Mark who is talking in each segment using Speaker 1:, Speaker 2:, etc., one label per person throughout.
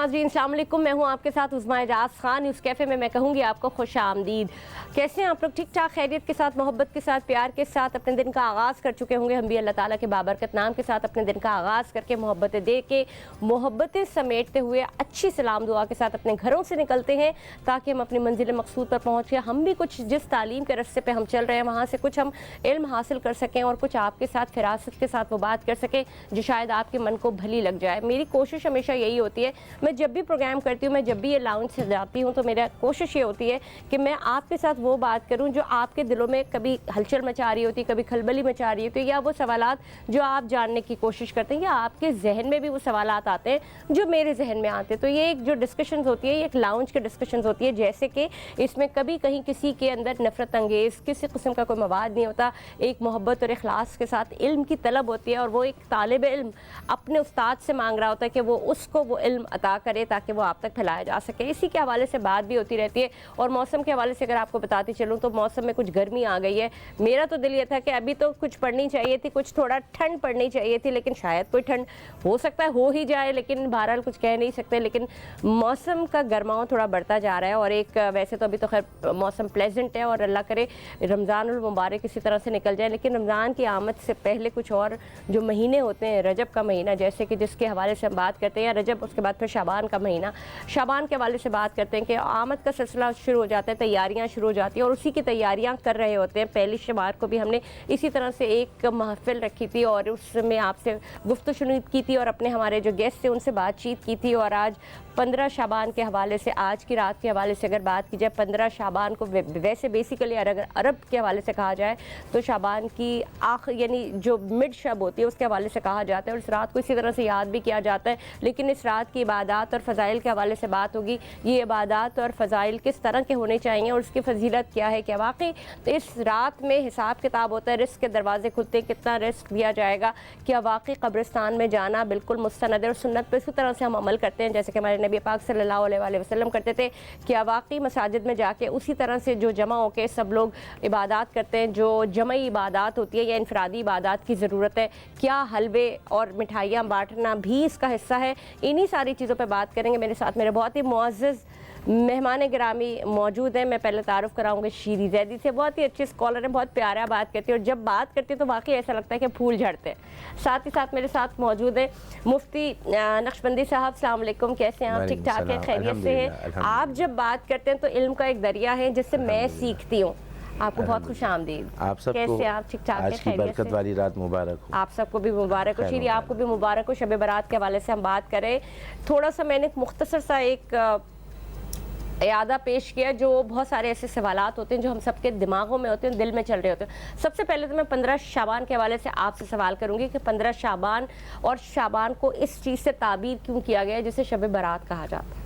Speaker 1: नाज़रीन, अस्सलाम वालेकुम। मैं हूं आपके साथ उज़्मा एजाज़ खान। न्यूज़ कैफ़े में मैं कहूँगी आपको खुश आमदीद। कैसे हैं आप लोग? ठीक ठाक, खैरियत के साथ, मोहब्बत के साथ, प्यार के साथ अपने दिन का आगाज़ कर चुके होंगे। हम भी अल्लाह ताला के बाबरकत नाम के साथ अपने दिन का आगाज़ करके मोहब्बतें दे के, मोहब्बतें समेटते हुए अच्छी सलाम दुआ के साथ अपने घरों से निकलते हैं ताकि हम अपनी मंजिल मकसूद पर पहुँच के हम भी कुछ जिस तालीम के रस्ते पर हम चल रहे हैं वहाँ से कुछ हम इल्म हासिल कर सकें और कुछ आपके साथ फिरासत के साथ वो बात कर सकें जो शायद आपके मन को भली लग जाए। मेरी कोशिश हमेशा यही होती है, मैं जब भी प्रोग्राम करती हूँ, मैं जब भी ये लाउंज से जाती हूँ तो मेरा कोशिश ये होती है कि मैं आपके साथ वो बात करूँ जो आपके दिलों में कभी हलचल मचा रही होती है, कभी खलबली मचा रही होती है, या वो सवालात जो आप जानने की कोशिश करते हैं या आपके जहन में भी वो सवालात आते हैं जो मेरे जहन में आते हैं। तो ये एक जो डिस्कशंस होती है, ये एक लाउंज की डिस्कशंस होती है, जैसे कि इसमें कभी कहीं किसी के अंदर नफरत अंगेज़ किसी किस्म का कोई मवाद नहीं होता। एक मोहब्बत और इखलास के साथ इल्म की तलब होती है और वो एक तालिब इल्म अपने उस्ताद से मांग रहा होता है कि वो उसको वो इल्म अता करे ताकि वो आप तक फैलाया जा सके। इसी के हवाले से बात भी होती रहती है। और मौसम के हवाले से अगर आपको बताती चलूँ तो मौसम में कुछ गर्मी आ गई है। मेरा तो दिल ये था कि अभी तो कुछ पड़नी चाहिए थी, कुछ थोड़ा ठंड पड़नी चाहिए थी, लेकिन शायद कोई ठंड हो सकता है हो ही जाए, लेकिन बहरहाल कुछ कह नहीं सकते। लेकिन मौसम का गर्माओ थोड़ा बढ़ता जा रहा है और एक वैसे तो अभी तो खैर मौसम प्लेजेंट है और अल्लाह करे रमज़ानुल मुबारक इसी तरह से निकल जाए, लेकिन रमज़ान की आमद से पहले कुछ और जो महीने होते हैं, रजब का महीना जैसे कि जिसके हवाले से हम बात करते हैं, या रजब उसके बाद फिर शाबान का महीना, शाबान के हवाले से बात करते हैं कि आमद का सिलसिला शुरू हो जाता है, तैयारियां शुरू हो जाती हैं और उसी की तैयारियां कर रहे होते हैं। पहली शबार को भी हमने इसी तरह से एक महफिल रखी थी और उसमें आपसे गुफ्तगू शुरू की थी और अपने हमारे जो गेस्ट थे उनसे बातचीत की थी। और आज 15 शाबान के हवाले से, आज की रात के हवाले से अगर बात की जाए, 15 शाबान को वैसे बेसिकली अगर अरब के हवाले से कहा जाए तो शाबान की आखिर यानी जो मिड शब होती है उसके हवाले से कहा जाता है और इस रात को इसी तरह से याद भी किया जाता है। लेकिन इस रात की इबादत और फ़ज़ाइल के हवाले से बात होगी, ये इबादत और फ़ज़ाइल किस तरह के होने चाहिए और उसकी फजीलत क्या है। क्या वाकई तो इस रात में हिसाब किताब होता है, रिस्क के दरवाजे खुलते हैं, कितना रिस्क दिया जाएगा, क्या वाकई कब्रिस्तान में जाना बिल्कुल मुस्तनद है और सुन्नत पर इसी तरह से हम अमल करते हैं जैसे कि हमारे नबी पाक सल्लल्लाहु अलैहि वसल्लम करते थे। क्या वाकई मसाजिद में जाके उसी तरह से जो जमा होकर सब लोग इबादत करते हैं, जो जमई इबादत होती है या इनफरादी इबादत की ज़रूरत है, क्या हलवे और मिठाइयाँ बांटना भी इसका हिस्सा है। इन्हीं सारी चीज़ों पर बात करेंगे। मेरे साथ मेरे बहुत ही मुअज़्ज़ज़ मेहमान गिरामी मौजूद हैं। मैं पहले तारुफ़ कराऊंगी, शीरी ज़ैदी से, बहुत ही अच्छी स्कॉलर है, बहुत प्यारा बात करती है और जब बात करती है तो वाकई ऐसा लगता है कि फूल झड़ते हैं। साथ ही साथ मेरे साथ मौजूद है मुफ्ती नक्शबंदी साहब। अस्सलाम वालेकुम, कैसे हैं आप? ठीक ठाक है, खैरियत से हैं? आप जब बात करते हैं तो इल्म का एक दरिया है जिससे मैं सीखती हूँ। आपको बहुत खुश आमदीद।
Speaker 2: आप सबको
Speaker 1: कैसे आप? ठीक ठाक
Speaker 2: आज की बरकत वाली रात मुबारक हो।
Speaker 1: आप सबको भी मुबारक हो। शीरी आपको भी मुबारक हो। शब बारात के हवाले से हम बात करें, थोड़ा सा मैंने मुख्तसर सा एक यादा पेश किया जो बहुत सारे ऐसे सवालात होते हैं जो हम सबके दिमागों में होते हैं, दिल में चल रहे होते हैं। सबसे पहले तो मैं 15 शाबान के हवाले से आपसे सवाल करूंगी कि 15 शाबान और शाबान को इस चीज़ से ताबीर क्यों किया गया जिसे शब बारात कहा जाता है?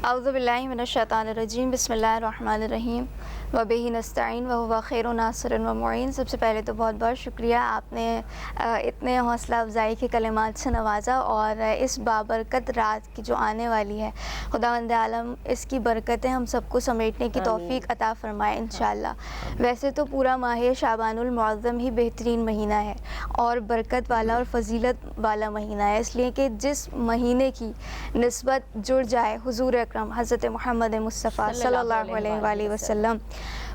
Speaker 3: अऊज़ु बिल्लाहि मिनश शैतानिर रजीम, बिस्मिल्लाहिर रहमानिर रहीम, व बिही नस्तईन व हुवा खैरुन नासिरुन व मुईन। सबसे पहले तो बहुत बहुत शुक्रिया, आपने इतने हौसला अफजाई के कलिमात से नवाजा और इस बाबरकत रात की जो आने वाली है, खुदावंद आलम इसकी बरकतें हम सबको समेटने की तौफीक अता फ़रमाए इंशाअल्लाह। वैसे तो पूरा माह शाबानुल मुअज़्ज़म ही बेहतरीन महीना है और बरकत वाला और फजीलत वाला महीना है, इसलिए कि जिस महीने की निस्बत जुड़ जाए हुज़ूर अकरम हज़रत मोहम्मद मुस्तफ़ा सल्लल्लाहु अलैहि वसल्लम,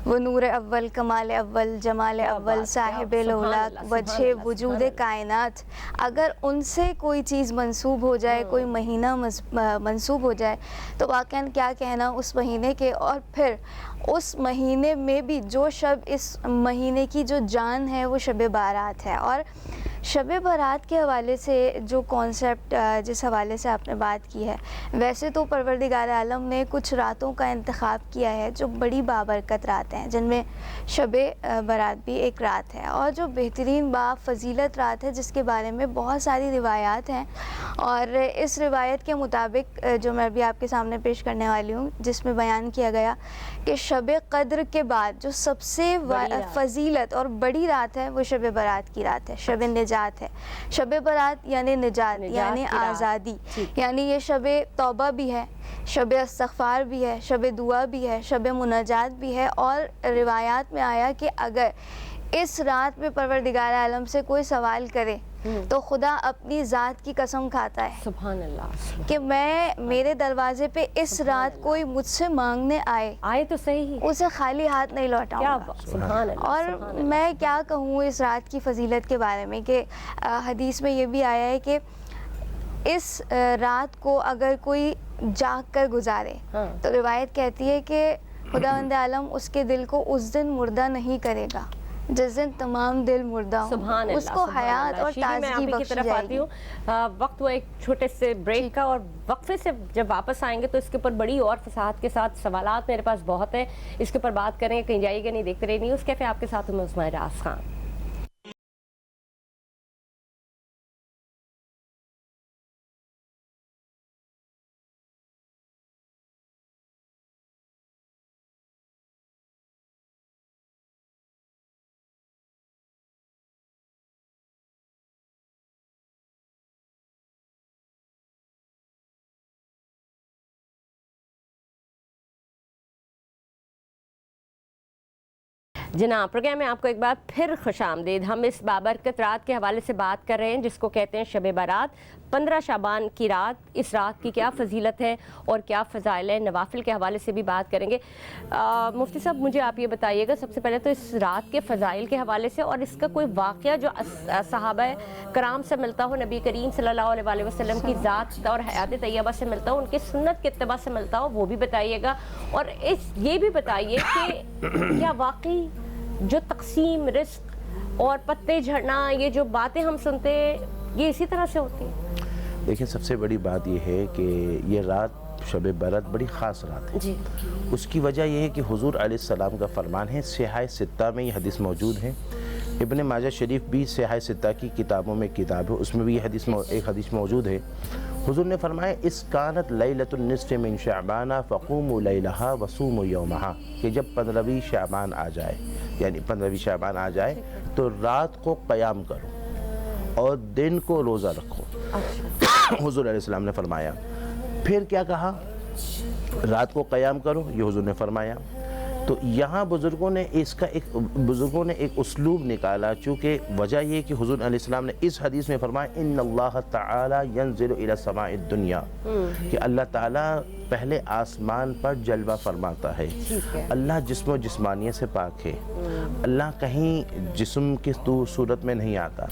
Speaker 3: वो नूर अव्वल, कमाल अव्वल, जमाल अव्वल, साहिब लौलाक, वजह वजूद कायनात, अगर उनसे कोई चीज़ मंसूब हो जाए, कोई महीना मंसूब हो जाए तो वाक़ई क्या कहना उस महीने के। और फिर उस महीने में भी जो शब, इस महीने की जो जान है वो शब बारात है। और शब बारात के हवाले से जो कॉन्सेप्ट जिस हवाले से आपने बात की है, वैसे तो परवरदिगार आलम ने कुछ रातों का इंतखाब किया है जो बड़ी बाबरकत रात हैं, जिनमें शब बारात भी एक रात है और जो बेहतरीन फजीलत रात है जिसके बारे में बहुत सारी रिवायात हैं। और इस रिवायत के मुताबिक जो मैं भी आपके सामने पेश करने वाली हूँ, जिसमें बयान किया गया कि शब क़द्र के बाद जो सबसे फजीलत और बड़ी रात है वो शब बारात की रात है, शब निजात है। शब बारात यानी निजात यानी आज़ादी, यानी ये शब तौबा भी है, शब इस्तग़फ़ार भी है, शब दुआ भी है, शब मुनाजात भी है। और रिवायात में आया कि अगर اس رات میں پروردگار عالم سے کوئی سوال کرے تو خدا اپنی ذات کی قسم کھاتا ہے
Speaker 1: سبحان اللہ
Speaker 3: کہ میرے دروازے پہ اس رات کوئی مجھ سے مانگنے آئے
Speaker 1: تو صحیح
Speaker 3: اسے خالی ہاتھ نہیں لوٹاؤں گا.
Speaker 1: سبحان اللہ.
Speaker 3: اور میں کیا کہوں اس رات کی فضیلت کے بارے میں کہ حدیث میں یہ بھی آیا ہے کہ اس رات کو اگر کوئی جاگ کر گزارے تو روایت کہتی ہے کہ خداوند عالم اس کے دل کو اس دن مردہ نہیں کرے گا جس دن تمام دل مردہ ہوں. اس کو حیات اور تازگی بخشی جائے گی.
Speaker 1: وقت ہوا ایک چھوٹے سے بریک کا، اور وقفے سے جب واپس آئیں گے تو اس کے اوپر بڑی اور فصاحت کے ساتھ سوالات میرے پاس بہت ہیں، اس کے اوپر بات کریں گے. کہیں جائیے گا نہیں، دیکھتے رہیے نیوز کیفے. آپ کے ساتھ ہوں میں عثمہ راز خان. جناب پروگرام میں آپ کو ایک بار پھر خوش آمدید. ہم اس بابرکت رات کے حوالے سے بات کر رہے ہیں جس کو کہتے ہیں شب بارات. 15 شعبان کی رات، اس رات کی کیا فضیلت ہے اور کیا فضائل ہیں. نوافل کے حوالے سے بھی بات کریں گے. مفتی صاحب مجھے آپ یہ بتائیے گا سب سے پہلے تو اس رات کے فضائل کے حوالے سے، اور اس کا کوئی واقعہ جو صحابہ کرام سے ملتا ہو، نبی کریم صلی اللہ علیہ وسلم کی ذات اور حیات طیبہ سے ملتا ہو، ان کی سنت کے اتباع سے ملتا ہو، وہ بھی بتائیے گا. اور یہ بھی بتائیے کہ کیا واقعی جو تقسیم رزق اور پتے جھڑنا، یہ جو باتیں ہم سنتے ہیں، یہ اسی طرح سے ہوتی ہیں؟
Speaker 2: دیکھیں سب سے بڑی بات یہ ہے کہ یہ رات شب برات بڑی خاص رات ہے
Speaker 1: جی.
Speaker 2: اس کی وجہ یہ ہے کہ حضور علیہ السلام کا فرمان ہے. سیاح ستہ میں یہ حدیث موجود ہے. ابن ماجہ شریف بھی سیاح ستہ کی کتابوں میں کتاب ہے، اس میں بھی یہ ایک حدیث موجود ہے. حضور نے فرمایا اس کانت لیلۃ النصف من شعبان فقوموا لیلہا وصوموا یومہا، کہ جب 15ویں شعبان آ جائے، یعنی 15ویں شعبان آ جائے تو رات کو قیام کرو اور دن کو روزہ رکھو. حضور علیہ السلام نے فرمایا. پھر کیا کہا؟ رات کو قیام کرو، یہ حضور نے فرمایا. تو یہاں بزرگوں نے ایک اسلوب نکالا، چونکہ وجہ یہ کہ حضور علیہ السلام نے اس حدیث میں فرمایا ان اللہ تعالی ینزل الی السماء الدنیا، کہ اللہ تعالیٰ پہلے آسمان پر جلوہ فرماتا ہے. اللہ جسم و جسمانیت سے پاک ہے، اللہ کہیں جسم کی صورت میں نہیں آتا.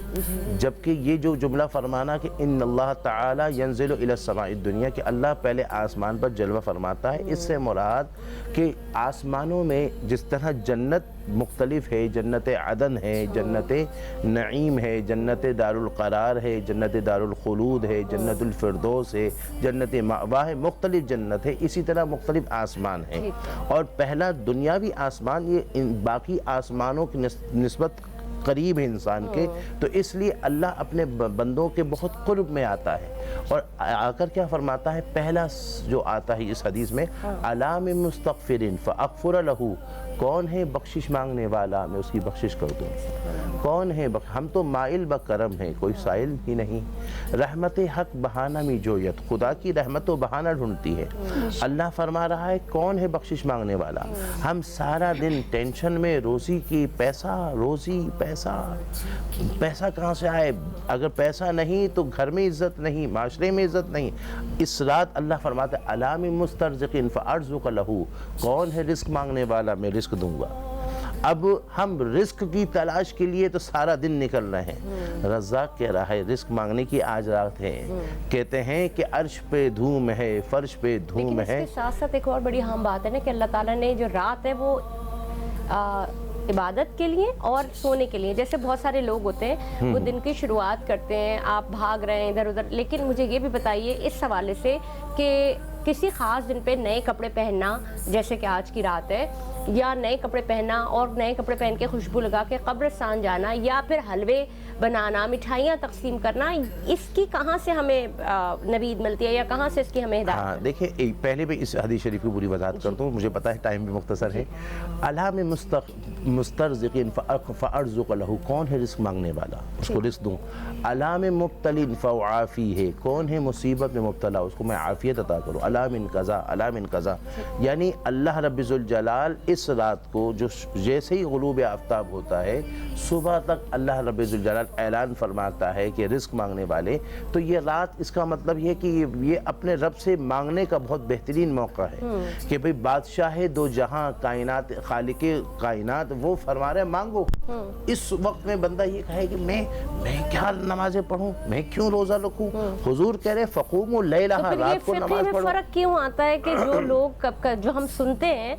Speaker 2: جبکہ یہ جو جملہ فرمانا کہ ان اللہ تعالی ینزل الی السماء الدنیا، کہ اللہ پہلے آسمان پر جلوہ فرماتا ہے، اس سے مراد کہ آسمانوں میں جس طرح جنت مختلف ہے، جنت عدن ہے، جنت نعیم ہے، جنت دار القرار ہے، جنت دار الخلود ہے، جنت الفردوس ہے، جنت مأوا ہے، مختلف جنت ہے، اسی طرح مختلف آسمان ہیں. اور پہلا دنیاوی آسمان یہ باقی آسمانوں کی نسبت قریب ہے انسان کے، تو اس لیے اللہ اپنے بندوں کے بہت قرب میں آتا ہے. اور آ کر کیا فرماتا ہے؟ پہلا جو آتا ہے اس حدیث میں علام مستغفرین فاغفر لہ، کون ہے بخشش مانگنے والا میں اس کی بخشش کر دوں. کون ہے ہم تو مائل بکرم ہیں، کوئی سائل ہی نہیں. رحمت حق بہانہ می جویت، خدا کی رحمت و بہانہ ڈھونڈتی ہے. اللہ فرما رہا ہے کون ہے بخشش مانگنے والا. ہم سارا دن ٹینشن میں روزی کی، پیسہ کہاں سے آئے؟ اگر پیسہ نہیں تو گھر میں عزت نہیں، معاشرے میں عزت نہیں. اس رات اللہ فرماتا ہے علام مسترزقین فارزق لہ، کون ہے رزق مانگنے والا میں رزق دوں گا. اب ہم رزق کی تلاش کے لیے تو سارا دن نکل رہے ہیں. رزاق کہہ رہا ہے رزق مانگنے کی آج رات ہے. کہتے ہیں کہ عرش پہ دھوم ہے، فرش پہ دھوم ہے.
Speaker 1: لیکن اس کے ساتھ ساتھ ایک اور بڑی اہم بات ہے نا کہ اللہ تعالیٰ نے جو رات ہے وہ عبادت کے لیے اور سونے کے لیے. جیسے بہت سارے لوگ ہوتے ہیں وہ دن کی شروعات کرتے ہیں، آپ بھاگ رہے ہیں ادھر ادھر، لیکن مجھے یہ بھی بتائیے اس حوالے سے کہ کسی خاص دن پہ نئے کپڑے پہننا، جیسے کہ آج کی رات ہے، یا نئے کپڑے پہننا اور نئے کپڑے پہن کے خوشبو لگا کے قبرستان جانا، یا پھر حلوے بنانا، مٹھائیاں تقسیم کرنا، اس کی کہاں سے ہمیں نوید ملتی ہے یا کہاں سے اس کی ہمیں ہدایت؟
Speaker 2: ہاں دیکھیں، پہلے بھی اس حدیث شریف کی پوری وضاحت کرتا ہوں، مجھے پتا ہے ٹائم بھی مختصر ہے. علام مسترزقین فارزق لہ، کون ہے رزق مانگنے والا اس کو رزق دوں. علام مبتلین فاعافی ہے، کون ہے مصیبت میں مبتلا اس کو میں عافیت عطا کروں. अला मिन कज़ा अला मिन कज़ा, यानी अल्लाह रब्बुल जलाल इस रात को जो जैसे ही गुरूब आफ्ताब होता है सुबह तक अल्लाह रब्बुल जलाल ऐलान फरमाता है कि रिस्क मांगने वाले, तो ये रात इसका मतलब ये कि ये अपने रब से मांगने का बहुत बेहतरीन मौका है कि भाई बादशाह दो जहां कायनात खालिके कायनात वो फरमा रहे मांगो। इस वक्त में बंदा ये कहे कि मैं क्या नमाजें पढ़ूं, मैं क्यों रोज़ा रखूं, हुजूर कह रहे फ़क़ूमु लैला,
Speaker 1: तो
Speaker 2: रात को नमाज पढ़ो।
Speaker 1: फर्क क्यों आता है कि जो लोग जो हम सुनते हैं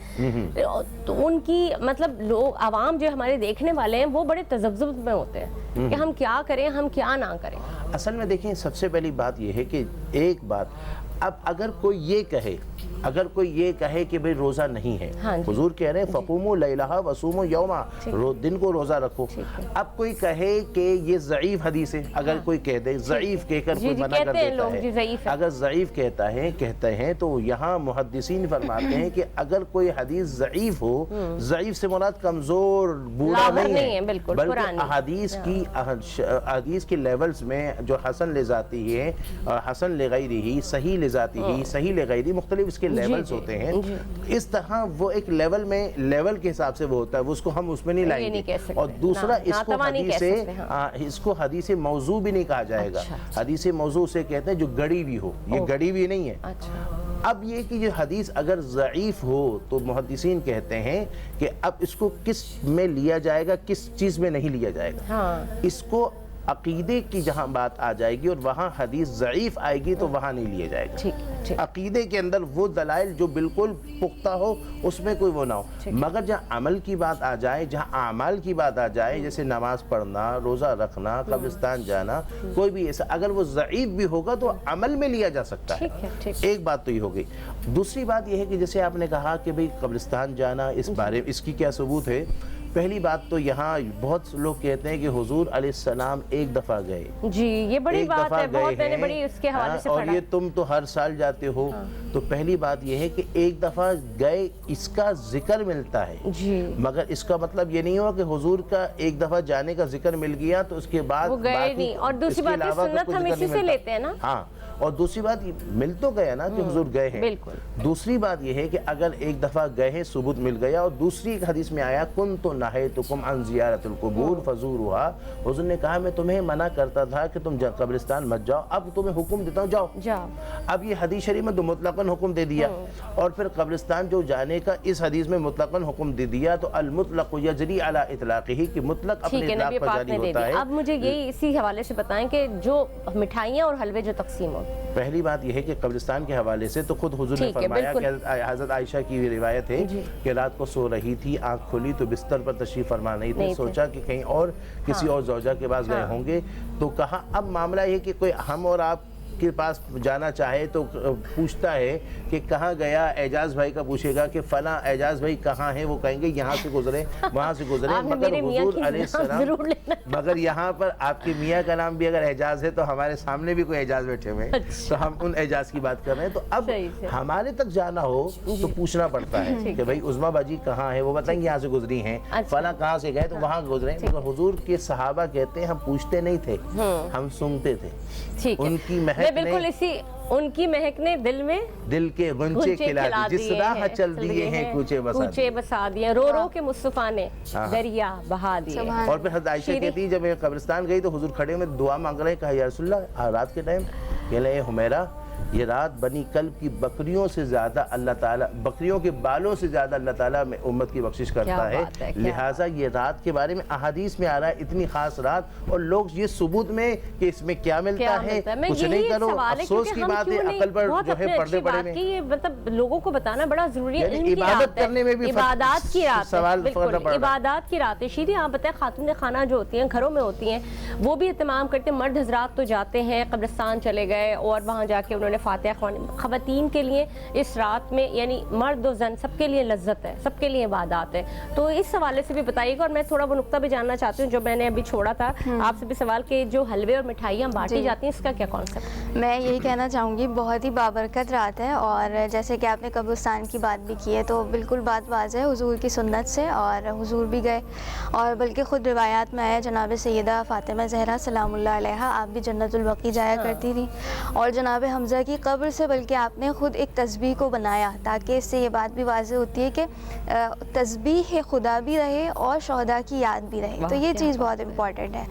Speaker 1: तो उनकी मतलब लोग आवाम जो हमारे देखने वाले हैं वो बड़े तज़ब्ज़ुब में होते हैं कि हम क्या करें हम क्या ना करें।
Speaker 2: असल में देखिए सबसे पहली बात यह है कि एक बात, अब अगर कोई ये कहे कि भाई रोज़ा नहीं है,
Speaker 1: हाँ
Speaker 2: हुजूर कह रहे हैं फ़क़ूमु लैलहा वसूमु यौमा, दिन को रोज़ा रखो। अब कोई कहे कि ये ज़ईफ़ हदीस है, अगर कोई कह दे ज़ईफ़ कहकर कोई मना कर देता है, अगर ज़ईफ़ कहते हैं तो यहाँ मुहद्दिसीन फरमाते हैं कि अगर कोई हदीस ज़ईफ़ हो, ज़ईफ़ से मुराद कमज़ोर बूढ़ा नहीं है, बल्कि हदीस की लेवल्स में जो हसन ले जाती है, हसन ले गैरिही, सही ले जाती है, सही ले गैरी, मुख्तलिफ इसके लेवल्स होते हैं। इस तरह वो एक लेवल में लेवल के हिसाब से वो होता है, वो उसको हम उसमें नहीं लाएंगे। और दूसरा इसको हदीस मौजू भी नहीं कहा जाएगा। हदीस मौजू से कहते हैं जो गड़ी हुई हो, ये गड़ी हुई नहीं है। अब ये कि ये हदीस अगर ज़ईफ़ हो तो मुहद्दिसीन कहते हैं कि अब इसको किस में लिया जाएगा, किस चीज़ में नहीं लिया जाएगा। इसको अकीदे की जहाँ बात आ जाएगी और वहाँ हदीस ज़ईफ़ आएगी तो वहाँ नहीं लिया जाएगा। अकीदे के अंदर वो दलाइल जो बिल्कुल पुख्ता हो उसमें कोई वो ना हो, मगर जहाँ अमल की बात आ जाए, जहाँ आमाल की बात आ जाए, जैसे नमाज पढ़ना, रोज़ा रखना, कब्रिस्तान जाना, कोई भी ऐसा अगर वो ज़ईफ़ भी होगा तो अमल में लिया जा सकता है। एक बात तो ये हो गई। दूसरी बात ये है कि जैसे आपने कहा कि भाई कब्रिस्तान जाना, इस बारे में इसकी क्या सबूत है। पहली बात तो यहाँ बहुत लोग कहते हैं कि हुजूर अलैहिस्सलाम एक दफ़ा गए जी, ये बड़ी बात है, बहुत मैंने बड़ी उसके हवाले से पढ़ा। और ये तुम तो हर साल जाते हो। तो पहली बात ये है कि एक दफ़ा गए इसका जिक्र मिलता है जी, मगर इसका मतलब ये नहीं हुआ कि हुजूर का एक दफ़ा जाने का जिक्र मिल गया तो उसके बाद वो गए नहीं। और दूसरी बात सुन्नत हम इसी से लेते हैं ना। हाँ, और दूसरी बात मिल तो गया ना कि हुजूर गए हैं। दूसरी बात यह है कि अगर एक दफ़ा गए हैं सबूत मिल गया। और दूसरी हदीस में आया कुन्तु नहयतुकुम अन ज़ियारतिल क़ुबूर फ़ज़ूरुहा, हुजूर ने कहा मैं तुम्हें मना करता था कि तुम कब्रिस्तान मत जाओ, अब तुम्हें हुक्म देता हूँ जाओ। अब ये हदीस शरीफ में तो मुतलक़न हुक्म दे दिया और फिर कब्रिस्तान जो जाने का इस हदीस में मुतलक़न हुक्म दे दिया, तो अल मुतलक़ यजरी अला इतलाक़िही कि मुतलक़ अपने इतलाक़ पर जारी होता है।
Speaker 1: अब मुझे यही इसी हवाले से बताएं कि जो मिठाइयाँ और हलवे जो तकसीम हो,
Speaker 2: पहली बात यह है कि कब्रिस्तान के हवाले से तो खुद हुजूर ने फरमाया कि हज़रत आयशा की रिवायत है कि रात को सो रही थी, आंख खुली तो बिस्तर पर तशरीफ फरमा नहीं थी, सोचा कि कहीं और किसी और ज़ौजा के पास गए होंगे। तो कहा अब मामला ये कि कोई हम और आप के पास जाना चाहे तो पूछता है कि कहाँ गया, एजाज भाई का पूछेगा कि फला एजाज भाई कहाँ है, वो कहेंगे यहाँ से गुजरे वहाँ से गुजरे, मगर हुजूर अलैहिस्सलाम, मगर यहाँ पर आपके मियाँ का नाम भी अगर एजाज है तो हमारे सामने भी कोई एजाज बैठे हुए हैं, तो हम उन एजाज की बात कर रहे हैं। तो अब हमारे तक जाना हो तो पूछना पड़ता है कि भाई उज़्मा बाजी कहाँ है, वो बताएंगे यहाँ से गुजरी हैं, फला कहाँ से गए तो वहाँ गुजरे। मगर हुजूर के सहाबा कहते हैं हम पूछते नहीं थे, हम सुनते थे। उनकी
Speaker 1: बिल्कुल उनकी महक ने दिल के गुंचे खिला दी, जिस राह चल दिए हैं कूचे बसा दिए, रो रो के मुस्तफा ने दरिया बहा दिए।
Speaker 2: और फिर हज़रत आयशा कहती जब मैं कब्रिस्तान गई तो हुजूर खड़े में दुआ मांग रहे, कहा या रसूलल्लाह रात के टाइम, कह रहे हुमैरा ये रात बनी कल्ब की बकरियों से ज़्यादा अल्लाह ताला, बकरियों के बालों से ज़्यादा अल्लाह ताला में उम्मत की बख्शिश करता है। लिहाजा ये रात के बारे में अहादीस में आ रहा है इतनी ख़ास रात, और लोग ये सबूत में कि इसमें क्या मिलता है कुछ नहीं करो, अफसोस की बात है अकल पर जो है पर्दे पड़े में।
Speaker 1: ये मतलब लोगों को बताना बड़ा ज़रूरी है।
Speaker 2: इबादत करने में भी
Speaker 1: इबादत की रात
Speaker 2: सवाल,
Speaker 1: इबादत की रात है। शीरी आप बताएं, खातून खाना जो होती हैं घरों में होती हैं वो भी इत्माम करते हैं। मर्द हजरात तो जाते हैं कब्रिस्तान चले गए और वहाँ जाके उन्होंने फातिहा ख़वानी। ख़वातीन के लिए इस रात में यानी मर्द और जन सबके लिए लज्जत है, सबके लिए इबादत है। तो इस हवाले से भी बताइएगा। और मैं थोड़ा वो नुक्ता भी जानना चाहती हूँ जो मैंने अभी छोड़ा था आपसे भी सवाल के, जो हलवे और मिठाइयाँ बांटी जाती हैं इसका क्या कॉन्सेप्ट?
Speaker 3: मैं यही कहना चाहूँगी बहुत ही बाबरकत रात है। और जैसे कि आपने कब्रिस्तान की बात भी की है तो बिल्कुल बात वाज़ है हुजूर की सुन्नत से, और हुजूर भी गए। और बल्कि ख़ुद रिवायात में आया जनाब सैयदा फ़ातिमा ज़हरा सलामुल्लाह अलैहा आप भी जन्नतुल बक़ी जाया करती थी, और जनाब हमज़ा حمزہ کی قبر سے، بلکہ آپ نے خود ایک تسبیح کو بنایا، تاکہ اس سے یہ بات بھی واضح ہوتی ہے کہ تسبیح خدا بھی رہے اور شہداء کی یاد بھی رہے، تو یہ چیز بہت امپورٹنٹ ہے۔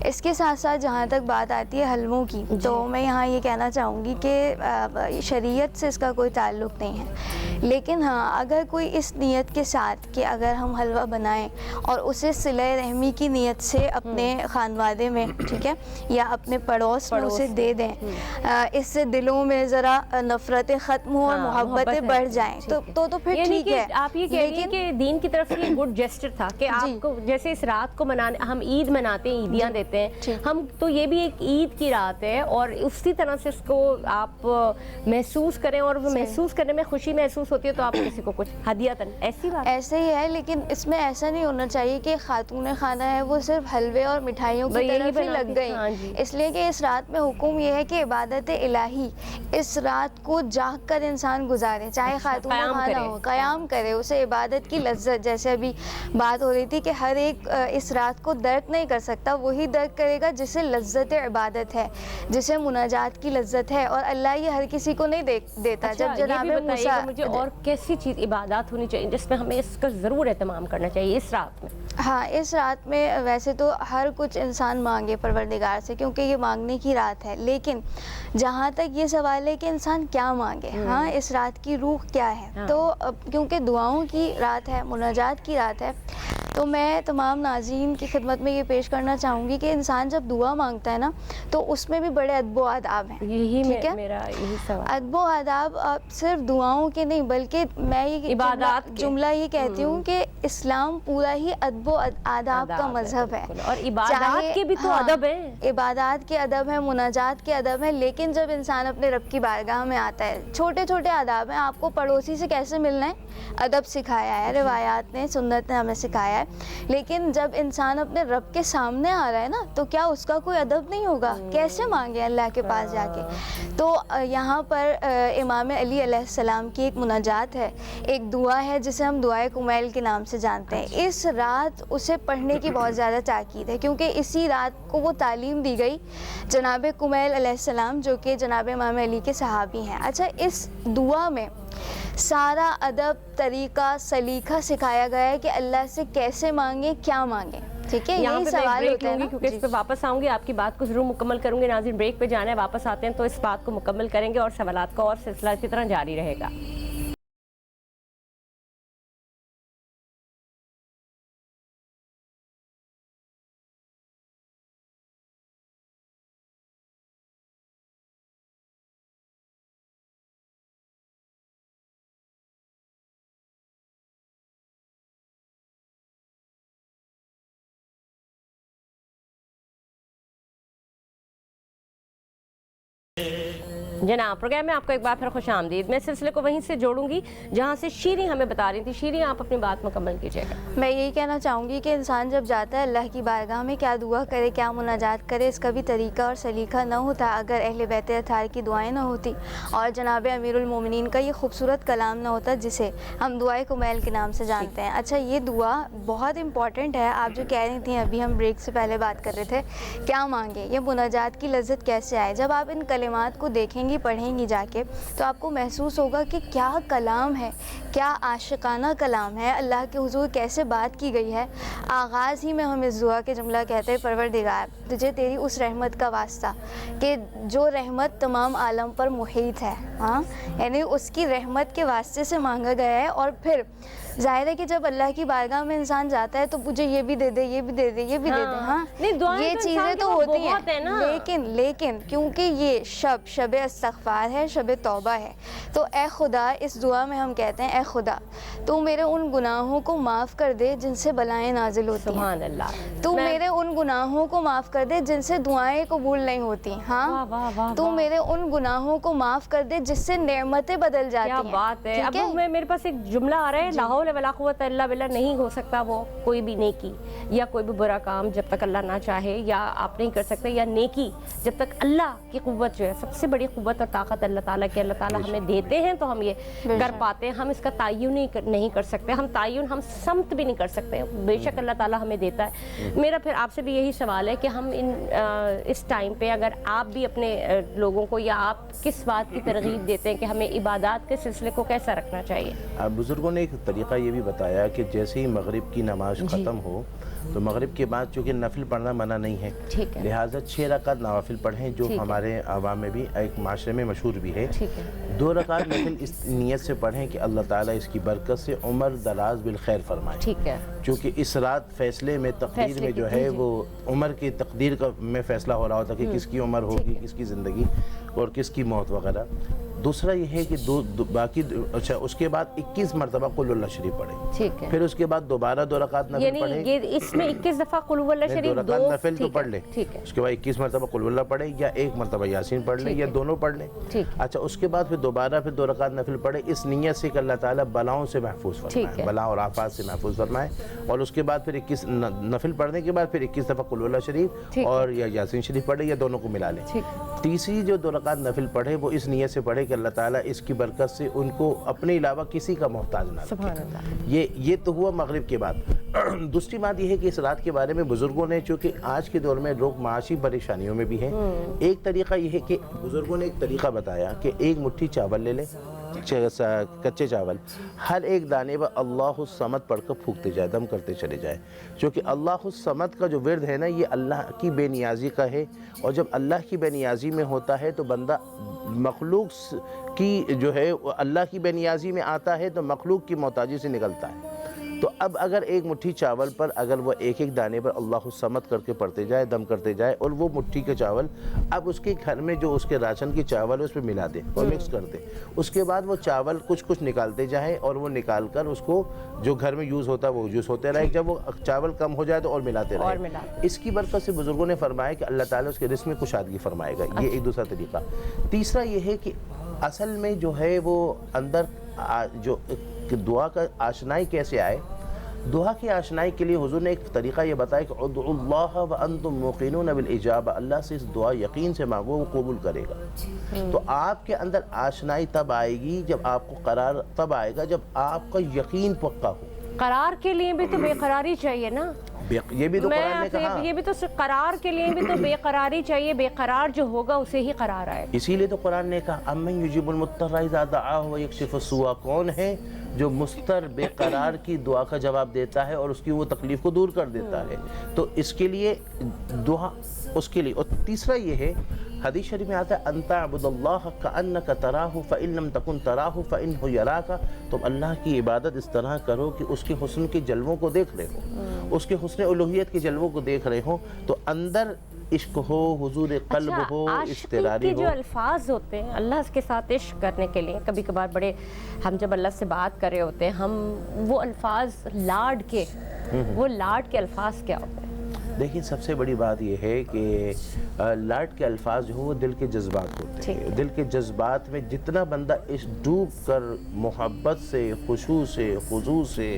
Speaker 3: اس کے ساتھ ساتھ جہاں تک بات آتی ہے حلووں کی، تو میں یہاں یہ کہنا چاہوں گی کہ شریعت سے اس کا کوئی تعلق نہیں ہے، لیکن ہاں اگر کوئی اس نیت کے ساتھ کہ اگر ہم حلوہ بنائیں اور اسے صلہ رحمی کی نیت سے اپنے خانوادے میں، ٹھیک ہے، یا اپنے پڑوس میں اسے دے دیں، اس سے دلوں میں ذرا نفرتیں ختم ہوں اور محبتیں بڑھ جائیں تو پھر ٹھیک ہے۔
Speaker 1: آپ یہ کہہ رہی ہیں کہ دین کی طرف سے یہ گڈ جیسچر تھا کہ آپ کو جیسے اس رات کو منانے، ہم عید مناتے ہیں، عیدیاں دیتے ہیں، ہم تو یہ بھی ایک عید کی رات ہے اور اسی طرح سے اس کو آپ محسوس کریں، اور وہ محسوس کرنے میں خوشی محسوس ہوتی ہے تو آپ کسی کو کچھ ہدیتاً، ایسی بات
Speaker 3: ایسے ہی ہے، لیکن اس میں ایسا نہیں ہونا چاہیے کہ خاتون خانہ ہے وہ صرف حلوے اور مٹھائیوں کی طرف ہی لگ گئی، اس لیے کہ اس رات میں حکم یہ ہے کہ عبادت الہی اس رات کو جاگ کر انسان گزارے، چاہے خاتون خانہ ہو، قیام کرے، اسے عبادت کی لذت، جیسے ابھی بات ہو رہی تھی کہ ہر ایک اس رات کو درک نہیں کر سکتا، وہی درک کرے گا جسے لذت عبادت ہے، جسے مناجات کی لذت ہے، اور اللہ یہ ہر کسی کو نہیں دیتا۔ جب جناب موسیٰ،
Speaker 1: مجھے اور کیسی چیز عبادات ہونی چاہیے جس میں ہمیں اس کا ضرور اہتمام کرنا چاہیے اس رات میں؟
Speaker 3: ہاں، اس رات میں ویسے تو ہر کچھ انسان مانگے پروردگار سے، کیونکہ یہ مانگنے کی رات ہے، لیکن جہاں تک یہ سوال ہے کہ انسان کیا مانگے، ہاں اس رات کی روح کیا ہے، تو کیونکہ دعاؤں کی رات ہے، مناجات کی رات ہے، تو میں تمام ناظرین کی خدمت میں یہ پیش کرنا چاہوں گی کہ انسان جب دعا مانگتا ہے نا تو اس میں بھی بڑے ادب و آداب ہیں، ٹھیک ہے،
Speaker 1: میرا یہی سوال،
Speaker 3: ادب و آداب صرف دعاؤں کے نہیں، بلکہ میں یہ جملہ یہ کہتی ہوں کہ اسلام پورا ہی ادب و آداب کا مذہب ہے،
Speaker 1: اور عبادات کے بھی تو ادب ہیں،
Speaker 3: عبادات کے ادب ہیں، مناجات کے ادب ہیں، لیکن جب انسان اپنے رب کی بارگاہ میں آتا ہے، چھوٹے چھوٹے آداب ہیں، آپ کو پڑوسی سے کیسے ملنا ہے ادب سکھایا ہے، روایات نے، سنت نے ہمیں سکھایا ہے، لیکن جب انسان اپنے رب کے سامنے آ رہا ہے نا تو کیا اس کا کوئی ادب نہیں ہوگا؟ کیسے مانگے اللہ کے پاس جا کے؟ تو یہاں پر امام علی علیہ السلام کی ایک مناجات ہے، ایک دعا ہے جسے ہم دعائے کمیل کے نام سے جانتے ہیں، اس رات اسے پڑھنے کی بہت زیادہ تاکید ہے، کیونکہ اسی رات کو وہ تعلیم دی گئی جناب کمیل علیہ السلام، جو کہ جناب امام علی کے صحابی ہیں۔ اچھا، اس دعا میں سارا ادب، طریقہ، سلیقہ سکھایا گیا ہے کہ اللہ سے کیسے مانگیں، کیا مانگیں، ٹھیک ہے، یہی سوال ہوتا ہے نا،
Speaker 1: کیونکہ اس پہ واپس آؤں گی، آپ کی بات کو ضرور مکمل کروں گی، ناظرین بریک پہ جانا ہے، واپس آتے ہیں تو اس بات کو مکمل کریں گے اور سوالات کا اور سلسلہ اسی طرح جاری رہے گا۔ جناب، پروگرام میں آپ کو ایک بار پھر خوش آمدید۔ میں سلسلے کو وہیں سے جوڑوں گی جہاں سے شیریں ہمیں بتا رہی تھی۔ شیریں، آپ اپنی بات مکمل کیجیے گا۔
Speaker 3: میں یہی کہنا چاہوں گی کہ انسان جب جاتا ہے اللہ کی بارگاہ میں، کیا دعا کرے، کیا مناجات کرے، اس کا بھی طریقہ اور سلیقہ نہ ہوتا اگر اہل بیت اطہار کی دعائیں نہ ہوتی، اور جناب امیر المومنین کا یہ خوبصورت کلام نہ ہوتا جسے ہم دعائے کمیل کے نام سے جانتے ہیں۔ اچھا، یہ دعا بہت امپورٹنٹ ہے۔ آپ جو کہہ رہی تھیں، ابھی ہم بریک سے پہلے بات کر رہے تھے، کیا مانگے، یہ مناجات کی لذت کیسے آئے، جب آپ ان کلمات کو دیکھیں گی، پڑھیں گی جا کے، تو آپ کو محسوس ہوگا کہ کیا کلام ہے، کیا عاشقانہ کلام ہے، اللہ کے حضور کیسے بات کی گئی ہے۔ آغاز ہی میں ہم اس دعا کے جملہ کہتے ہیں، پروردگار تجھے تیری اس رحمت کا واسطہ کہ جو رحمت تمام عالم پر محیط ہے، ہاں، یعنی اس کی رحمت کے واسطے سے مانگا گیا ہے۔ اور پھر ظاہر ہے کہ جب اللہ کی بارگاہ میں انسان جاتا ہے تو مجھے یہ بھی دے دے، یہ بھی دے دے، یہ بھی دے دے، ہاں، یہ چیزیں تو ہوتی ہیں، لیکن کیونکہ یہ شب استغفار ہے، شب توبہ ہے، تو اے خدا، اس دعا میں ہم کہتے ہیں، اے خدا تو میرے ان گناہوں کو معاف کر دے جن سے بلائیں نازل ہوتی ہیں،
Speaker 1: سبحان اللہ،
Speaker 3: تو میرے ان گناہوں کو معاف کر دے جن سے دعائیں قبول نہیں ہوتی، ہاں، تو میرے ان گناہوں کو معاف کر دے جس سے نعمتیں بدل جاتی ہیں۔
Speaker 1: کیا بات ہے۔ اب میرے پاس ایک جملہ آ رہا ہے، لاہور हौल वला कुव्वता इल्ला बिल्लाह नहीं हो सकता वो कोई भी नेकी या कोई भी बुरा काम जब तक अल्लाह ना चाहे, या आप नहीं कर सकते, या नेकी जब तक अल्लाह की कुव्वत जो है, सबसे बड़ी कुव्वत और ताकत अल्लाह ताला की, अल्लाह ताला हमें देते हैं तो हम ये कर पाते हैं। हम इसका तायुन नहीं कर सकते, हम तायुन, हम समत भी नहीं कर सकते, बेशक अल्लाह ताला हमें देता है। मेरा फिर आपसे भी यही सवाल है कि हम इस टाइम पे अगर आप भी अपने लोगों को, या आप किस बात की तरगीब देते हैं कि हमें इबादत के सिलसिले को कैसा रखना चाहिए?
Speaker 2: बुज़ुर्गों ने एक तरीक़ा ये भी बताया कि जैसे ही मगरिब की नमाज ख़त्म हो तो मगरिब के बाद चूँकि नफिल पढ़ना मना नहीं है, लिहाजा 6 रकात नवाफिल पढ़ें, जो हमारे आवाम में भी एक माशरे में मशहूर भी है। 2 रकात नफिल इस नीयत से पढ़ें कि अल्लाह ताला इसकी बरकत से उम्र दराज बिल खैर फरमाए।
Speaker 1: ठीक है,
Speaker 2: क्योंकि इस रात फैसले में, तकदीर में जो है वो उम्र की तकदीर का में फ़ैसला हो रहा होता कि किसकी उम्र होगी, किसकी ज़िंदगी और किसकी मौत वगैरह। दूसरा ये है कि बाकी अच्छा उसके बाद 21 मरतबा कुल हुवल्लाह शरीफ पढ़े।
Speaker 1: ठीक है,
Speaker 2: फिर उसके बाद दोबारा 2 रकात नफिल पढ़े।
Speaker 1: ये इसमें 21 दफ़ा कुल हुवल्लाह शरीफ
Speaker 2: 2 रकात नफिल तो पढ़ ले।
Speaker 1: ठीक है,
Speaker 2: उसके बाद 21 मरतबा कुल हुवल्लाह पढ़े, या 1 मरतबा यासीन पढ़ ले, या दोनों पढ़ ले। अच्छा, उसके बाद फिर दोबारा 2 रकात नफिल पढ़े, इस नियत से कि अल्लाह ताला बलाओं से महफूज फरमाए, बला और आफात से महफूज फरमाए। और उसके बाद फिर 21 नफिल पढ़ने के बाद फिर 21 दफ़ा कुल हुवल्लाह शरीफ और या यासीन शरीफ पढ़े, या दोनों को मिला ले। तीसरी जो 2 रकात नफिल पढ़े वो इस नियत से पढ़े कि अल्लाह ताला इसकी बरकत से उनको अपने अलावा किसी का मोहताज ना रखे। ये तो हुआ मगरिब के बाद। दूसरी बात यह है कि इस रात के बारे में बुजुर्गों ने, चूँकि आज के दौर में लोग माशी परेशानियों में भी हैं, एक तरीक़ा यह है कि बुजुर्गों ने एक तरीक़ा बताया कि 1 मुट्ठी चावल ले लें, कच्चे चावल, हर एक दाने पर अल्लाहु समद पढ़कर फूकते जाए, दम करते चले जाए। क्योंकि अल्लाहु समद का जो विर्द है ना, ये अल्लाह की बेनियाजी का है, और जब अल्लाह की बेनियाजी में होता है तो बंदा मखलूक की जो है अल्लाह की बेनियाजी में आता है तो मखलूक की मोहताजी से निकलता है। तो अब अगर 1 मुट्ठी चावल पर अगर वो एक दाने पर अल्लाहु समद करके पढ़ते जाए, दम करते जाए, और वो मुट्ठी के चावल अब उसके घर में जो उसके राशन के चावल है उस पर मिला दे और मिक्स कर दे। उसके बाद वो चावल कुछ निकालते जाए, और वो निकाल कर उसको जो घर में यूज़ होता है वो यूज़ होते रहे। जब वो चावल कम हो जाए तो और मिलाते रहे। इसकी बरकत से बुजुर्गों ने फरमाया कि अल्लाह ताला उसके रिस्क में कुशादगी फरमाएगा। ये एक दूसरा तरीका। तीसरा ये है कि असल में जो है वो अंदर जो दुआ का आशनाई कैसे आए, दुआ की आशनाई के लिए हुजूर ने एक तरीक़ा ये बताया कि उद्दुल्लाह व अंतुम मुक़िनून बिल इजाबा, अल्लाह से इस दुआ यकीन से मांगो, वो कबूल करेगा। तो आपके अंदर आशनाई तब आएगी, जब आपको करार तब आएगा जब आपका यकीन पक्का हो।
Speaker 1: करार के लिए भी तो बेकरारी चाहिए ना,
Speaker 2: ये भी तो कुरान ने कहा।
Speaker 1: ये भी तो करार के लिए भी तो बेकरारी चाहिए, बेकरार जो होगा उसे ही करार आएगा।
Speaker 2: इसीलिए तो कुरान ने कहा अम्मन युजीबुल मुत्तर्रा इज़ा दआहु व यक्शिफु सुआ, कौन है जो मुस्तर बेकरार की दुआ का जवाब देता है और उसकी वो तकलीफ को दूर कर देता है। तो इसके लिए दुआ उसके लिए। और तीसरा ये है, हदीस शरीफ में आता है अंता अब्दुल्लाह कअन्नका तराहु फ़इन लम तकुन तराहु फ़इन्हु यराका, तुम अल्लाह की इबादत इस तरह करो कि उसके हुस्न के जलवों को देख रहे हो, उसके हुस्न उलूहियत के जलवों को देख रहे हो। तो अंदर इश्क हो, हुजूर क़ल्ब हो, इस्तिरारी हो।
Speaker 1: जो अल्फाज होते हैं अल्लाह के साथ इश्क करने के लिए, कभी कभार बड़े हम जब अल्लाह से बात कर रहे होते हैं, हम वो अल्फाज लाड के, वो लाड के अल्फाज क्या होते हैं?
Speaker 2: देखिए, सबसे बड़ी बात यह है कि लाड के अल्फाज जो वो दिल के जज्बात होते हैं। दिल के जज्बात में जितना बंदा इस डूब कर मोहब्बत से, खुशू से, खुजू से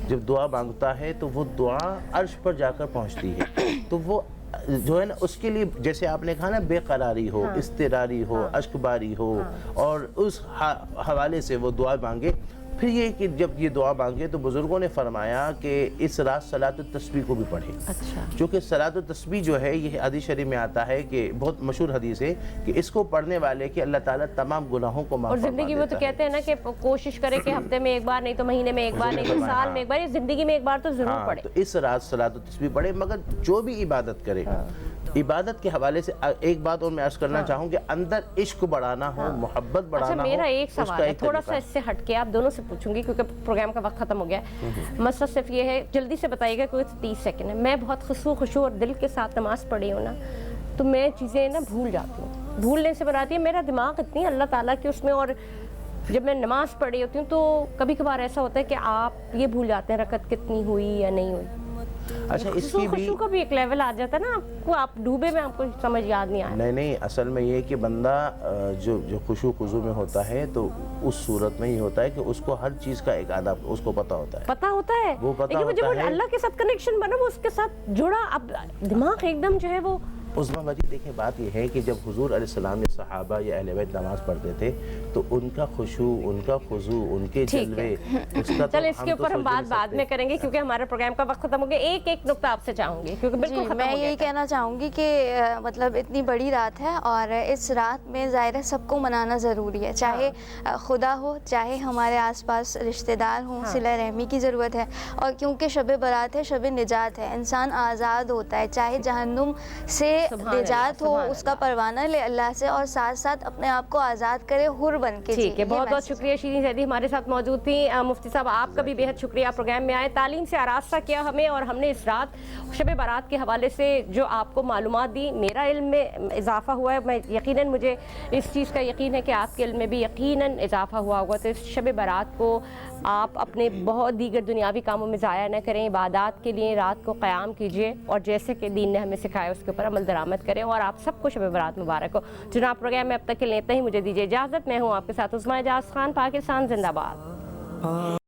Speaker 2: जब दुआ मांगता है तो वो दुआ अर्श पर जाकर पहुंचती है। तो वो जो है ना, उसके लिए जैसे आपने कहा ना, बेकरारी हो, इस्तिरारी हो, अश्कबारी हो, और उस हवाले से वो दुआ मांगे। फिर ये कि जब ये दुआ मांगे तो बुजुर्गों ने फरमाया कि इस रात सलातुत तस्बीह को भी पढ़े। अच्छा। क्योंकि सलातुत तस्बीह जो है, ये हदीस शरीफ में आता है कि बहुत मशहूर हदीस है कि इसको पढ़ने वाले कि अल्लाह ताला तमाम गुनाहों को माफ़ फरमा देता है। और ज़िंदगी में तो कहते हैं ना कि कोशिश करें कि हफ्ते में एक बार, नहीं तो महीने में एक बार, नहीं तो साल में एक बार, ज़िंदगी में एक बार तो ज़रूर पढ़े। तो इस रात सलातुत तस्बीह पढ़े। मगर जो भी इबादत करे, इबादत के हवाले से एक बात और मैं अर्ज करना चाहूँगी, अंदर इश्क बढ़ाना हो, मोहब्बत बढ़ाना हो।
Speaker 1: अच्छा, मेरा एक सवाल है, थोड़ा सा इससे हटके आप दोनों से पूछूंगी क्योंकि प्रोग्राम का वक्त खत्म हो गया है। मसला सिर्फ ये है, जल्दी से बताइएगा, कोई 30 सेकंड है। मैं बहुत खुशू और दिल के साथ नमाज पढ़ी हूँ ना, तो मैं चीज़ें ना भूल जाती हूँ। भूलने से बनाती है मेरा दिमाग इतनी अल्लाह ताला की उसमें। और जब मैं नमाज पढ़ी होती हूँ तो कभी कभार ऐसा होता है कि आप ये भूल जाते हैं रकत कितनी हुई या नहीं हुई।
Speaker 2: अच्छा इसकी भी
Speaker 1: खुशू का भी एक लेवल आ जाता है ना आपको, आप डूबे में आपको समझ याद नहीं आया।
Speaker 2: नहीं असल में ये है कि बंदा जो खुशू खुजू में होता है तो उस सूरत में ही होता है कि उसको हर चीज़ का एक आदाब उसको पता होता है।
Speaker 1: पता होता है,
Speaker 2: वो पता
Speaker 1: लेकिन
Speaker 2: होता
Speaker 1: जब
Speaker 2: है।
Speaker 1: अल्लाह के साथ कनेक्शन बना, वो उसके साथ जुड़ा, अब दिमाग एकदम जो है वो
Speaker 2: उस्मा बाजी देखिए, बात यह है कि जब हुजूर अलैहिस्सलाम या सहाबा या अहले बैत नमाज पढ़ते थे तो उनका खुशू, उनका खुजू, उनके जलवे, उसका
Speaker 1: चल
Speaker 2: तो
Speaker 1: इसके
Speaker 2: हम तो
Speaker 1: ऊपर हम
Speaker 2: सोच
Speaker 1: बात
Speaker 2: नहीं
Speaker 1: बाद
Speaker 2: सकते।
Speaker 1: में करेंगे क्योंकि हमारे प्रोग्राम का वक्त खत्म हो गया। एक एक नुक्ता आपसे चाहूंगी क्योंकि बिल्कुल
Speaker 3: जी,
Speaker 1: खत्म
Speaker 3: मैं
Speaker 1: हो गया
Speaker 3: यही
Speaker 1: था।
Speaker 3: कहना चाहूँगी कि मतलब इतनी बड़ी रात है और इस रात में ज़ाहिर है सबको मनाना ज़रूरी है, चाहे खुदा हो, चाहे हमारे आसपास रिश्तेदार हों, सिला रहमी की ज़रूरत है। और क्योंकि शब बारात है, शब निजात है, इंसान आज़ाद होता है, चाहे जहन्नुम से निजात हो, उसका परवाना ले अल्लाह से, और साथ साथ अपने आप को आज़ाद करे हुर बन के।
Speaker 1: ठीक है, बहुत बहुत शुक्रिया शीरीन जैदी हमारे साथ मौजूद थी। मुफ्ती साहब आपका भी बेहद शुक्रिया, प्रोग्राम में आए, तालीम से आरास्ता किया हमें, और हमने इस रात शब बारात के हवाले से जो आपको मालूमात दी, मेरा इल्म में इजाफा हुआ है। मैं यकीनन मुझे इस चीज़ का यकीन है कि आपके इल्म में भी यकीनन इजाफा हुआ होगा। तो इस शब बारात को आप अपने बहुत दीगर दुनियावी कामों में ज़ाया न करें, इबादत के लिए रात को क़याम कीजिए और जैसे कि दीन ने हमें सिखाया उसके ऊपर अमल दरामद करें, और आप सबको शब बारात मुबारक हो। जनाब प्रोग्राम में अब तक के लिए इतना ही, मुझे दीजिए इजाज़त। मैं हूँ आपके साथ उस्मा एजाज खान, पाकिस्तान जिंदाबाद।